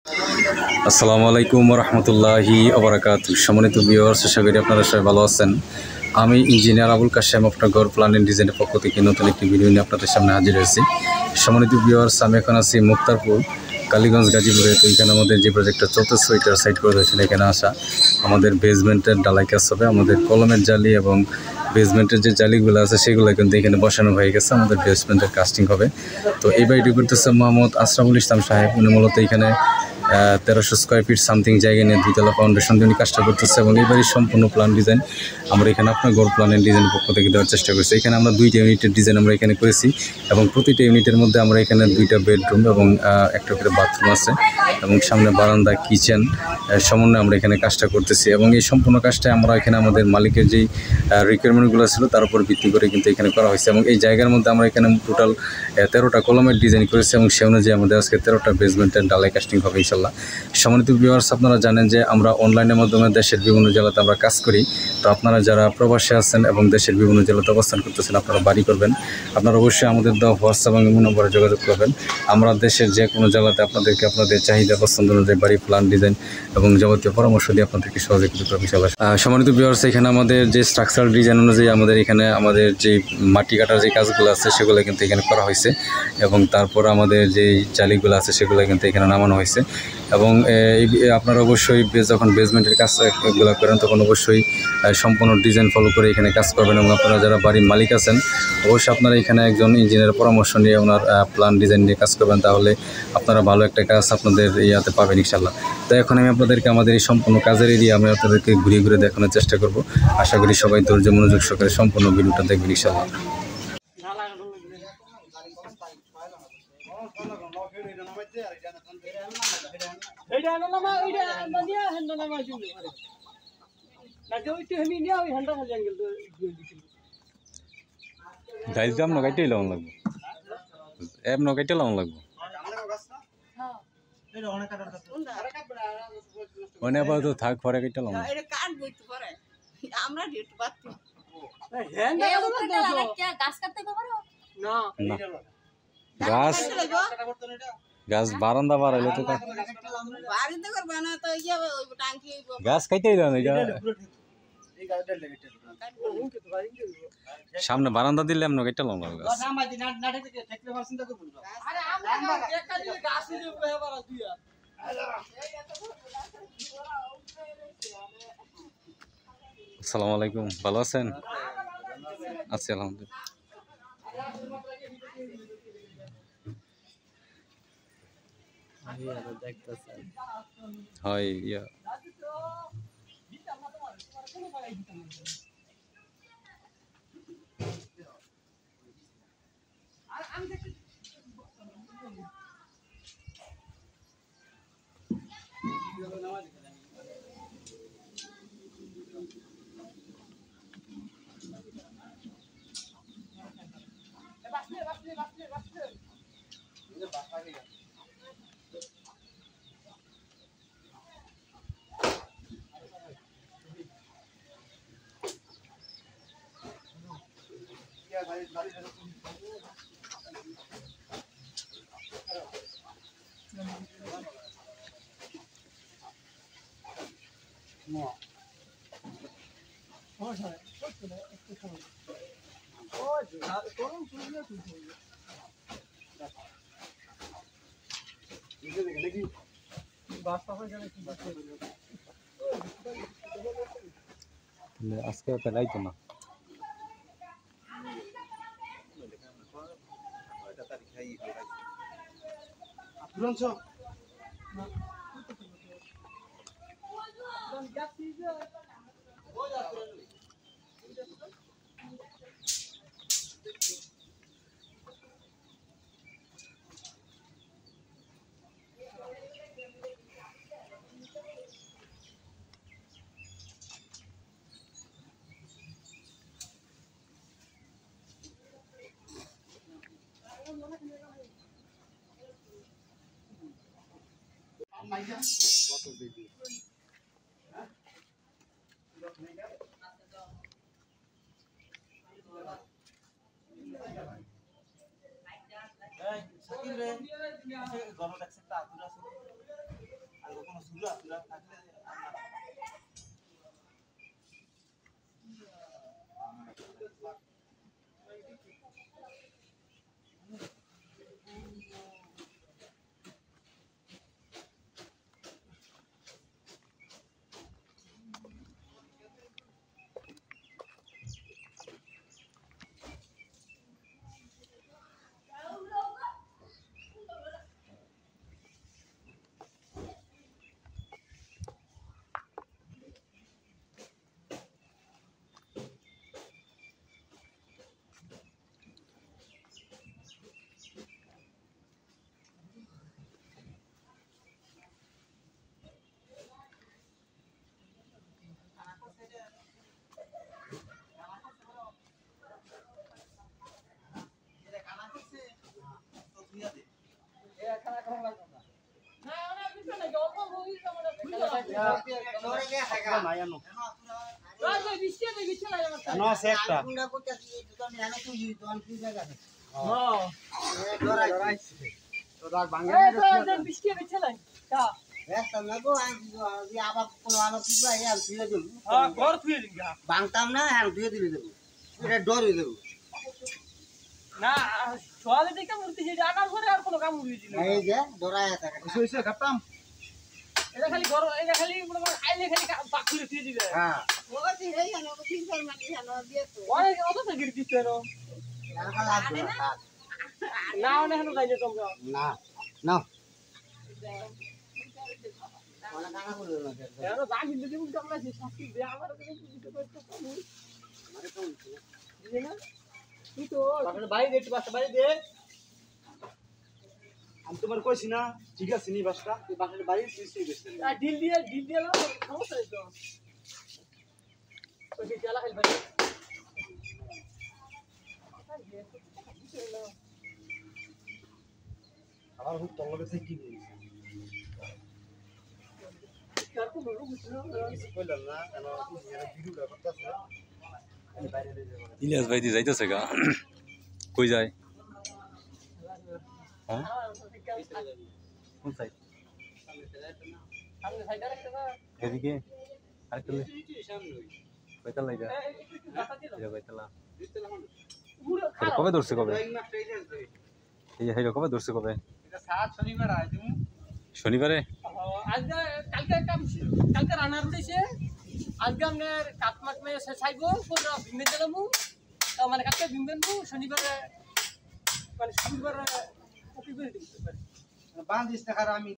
আসসালামু আলাইকুম রহমতুল্লাহি আবরাকাতু। সম্মানিত ভিউয়ার্স, আশা করি আপনারা সবাই ভালো আছেন। আমি ইঞ্জিনিয়ার আবুল কাশেম, আপনার ঘর প্ল্যান এন্ড ডিজাইনের পক্ষ থেকে নতুন একটি ভিডিও নিয়ে আপনাদের সামনে হাজির হয়েছি। সম্মানিত ভিউয়ার্স, আমি এখন আছি মুক্তারপুর, কালীগঞ্জ, গাজীপুরে। তো এখানে আমাদের যে প্রজেক্টটা চলতেছে ওইটার সাইড করে দিয়েছেন। এখানে আসা আমাদের বেসমেন্টের ডালাই কাজ হবে, আমাদের কলমের জালি এবং বেসমেন্টের যে জালিগুলো আছে সেগুলো কিন্তু এখানে বসানো হয়ে গেছে। আমাদের বেসমেন্টের কাস্টিং হবে। তো এই বাড়িটি করতেছে মোহাম্মদ আশরাফুল ইসলাম সাহেব। উনি মূলত এখানে 1300 স্কোয়ার ফিট সামথিং জায়গা নিয়ে দুইতলা ফাউন্ডেশন দিয়ে উনি কাজটা করতেছে এবং এই বাড়ির সম্পূর্ণ প্ল্যান ডিজাইন আমরা এখানে আপনার ঘর প্ল্যান এন্ড ডিজাইনের পক্ষ থেকে দেওয়ার চেষ্টা করছি। এখানে আমরা 2টা ইউনিটের ডিজাইন আমরা এখানে করেছি এবং প্রতিটা ইউনিটের মধ্যে আমরা এখানে 2টা বেডরুম এবং একটা করে বাথরুম আছে এবং সামনে বারান্দা, কিচেন সমন্বয়ে আমরা এখানে কাজটা করতেছি এবং এই সম্পূর্ণ কাজটা আমরা এখানে আমাদের মালিকের যেই রিকোয়ারমেন্টগুলো ছিল তার উপর ভিত্তি করে কিন্তু এখানে করা হয়েছে এবং এই জায়গার মধ্যে আমরা এখানে টোটাল 13টা কলমের ডিজাইন করেছি এবং সে অনুযায়ী আমাদের আজকে 13টা বেসমেন্টের ডালাই কাস্টিং হবে ইনশাল্লাহ। সম্মানিত ভিউয়ার্স, আপনারা জানেন যে আমরা অনলাইনের মাধ্যমে দেশের বিভিন্ন জেলাতে আমরা কাজ করি। তো আপনারা যারা প্রবাসে আছেন এবং দেশের বিভিন্ন জেলাতে অবস্থান করতেছেন, আপনারা বাড়ি করবেন, আপনারা অবশ্যই আমাদের দেওয়া হোয়াটসঅ্যাপ এবং ইমো নম্বরে যোগাযোগ করবেন। আমরা দেশের যে কোনো জেলাতে আপনাদেরকে আপনাদের চাহিদা পছন্দ অনুযায়ী বাড়ি প্ল্যান ডিজাইন এবং যাবতীয় পরামর্শ দিয়ে আপনাদেরকে সহযোগিতা করবো ইনশাল্লাহ। সম্মানিত ভিউয়ার্স, এখানে আমাদের যে স্ট্রাকচারাল ডিজাইন অনুযায়ী আমাদের যে মাটি কাটার যে কাজগুলো আছে সেগুলো কিন্তু এখানে করা হয়েছে এবং তারপর আমাদের যে জালিগুলো আছে সেগুলো কিন্তু এখানে নামানো হয়েছে এবং আপনারা অবশ্যই যখন বেসমেন্টের কাজগুলো করেন তখন অবশ্যই সম্পূর্ণ ডিজাইন ফলো করে এখানে কাজ করবেন এবং আপনারা যারা বাড়ির মালিক আছেন অবশ্যই আপনারা এখানে একজন ইঞ্জিনিয়ারের পরামর্শ নিয়ে ওনার প্ল্যান ডিজাইন নিয়ে কাজ করবেন, তাহলে আপনারা ভালো একটা কাজ আপনাদের ইয়াতে পাবেন ইনশাল্লাহ। তো এখন আমি আপনাদেরকে আমাদের এই সম্পূর্ণ কাজের এরিয়া আমি আপনাদেরকে ঘুরিয়ে ঘুরে দেখানোর চেষ্টা করব। আশা করি সবাই ধৈর্য মনোযোগ সহকারে সম্পূর্ণ ভিডিওটা দেখবেন ইনশাল্লাহ। গাইজ দাম না গাইতেই লাগানো লাগবে, এম না গাইতে লাগানো লাগবে। মানে আবার তো থাক পরে গাইতে লাগানো গাছ গাছ বারান্দা বাড়াইলে তো গাছ খাইতেই দেন। সামনে বারান্দা দিলে আমরা গাইতে লাগানো গাছ। আসসালামু আলাইকুম, ভালো আছেন? আছি আলহামদুলিল্লাহ। হয় ইয়া আজকে পেলাইতো না। বাংতাম না হ্যাঁ ধুয়ে দিবি দেবো এটা ডর হয়ে দেবো না সোয়ালে দেখে মূর্তি সেটা আনার পরে আর কোনো কাম হয়েছিল এই যে ডরায় থাকে সইছে খাতাম এটা খালি গরম এটা খালি মনে করেন আইলে খালি পাক খুলে দিয়ে দিবে হ্যাঁ অনেক অত তো গির দিতে রো না অনেক হলো যাইলে তোমরা না না ওনা কানা বললো না এর দাম দিতে দিমু তোমরা যে শাস্তি দে আমার কাছে দিতে পারতো কমু আমারে তো বলছিল বুঝলে না তুই তো বাসার বাড়ি দে বাসার বাড়ি দে আমি তোমার কইছি না ঠিক আছে নি বাসটা তুই বাসার বাড়ি দিছিস গেছিস আর ডিল দিয়ে না সমস্যা নেই তো ওই যে জ্বালা খাইল ভাই আমার হুট তলবে থেকে কি বলিস কার কো বড় বুঝছো কিছু কইলাম না কেন ভিডিওটা করতেছে আমি বাইরে দিয়ে যাব ইলিয়াস ভাই দি যাইতেছে গা কই যায় হ্যাঁ কোন সাইড সামনে সাইডে রাখতে না এদিকে আরেকটু কয়তা লাইদা একটু দাতা দিয়ে দাও এটা কয়তালা পুরো এটা কবে ধরছে কবে এক মাস ট্রেন আছে এই যে হেলো কবে ধরছে কবে এটা 7 শনিবার আয় তুমি শনিবারে আজকে কালকে কালকে রান্নার দিয়েছে আজকে আপনার কাটমাট মেয়ে চাইবো পুরো ভিমেন দিলামু মানে কালকে ভিমেন শনিবারে মানে শুক্রবারে কপি করে দিতে পারে বান্ধিস না খারা আমি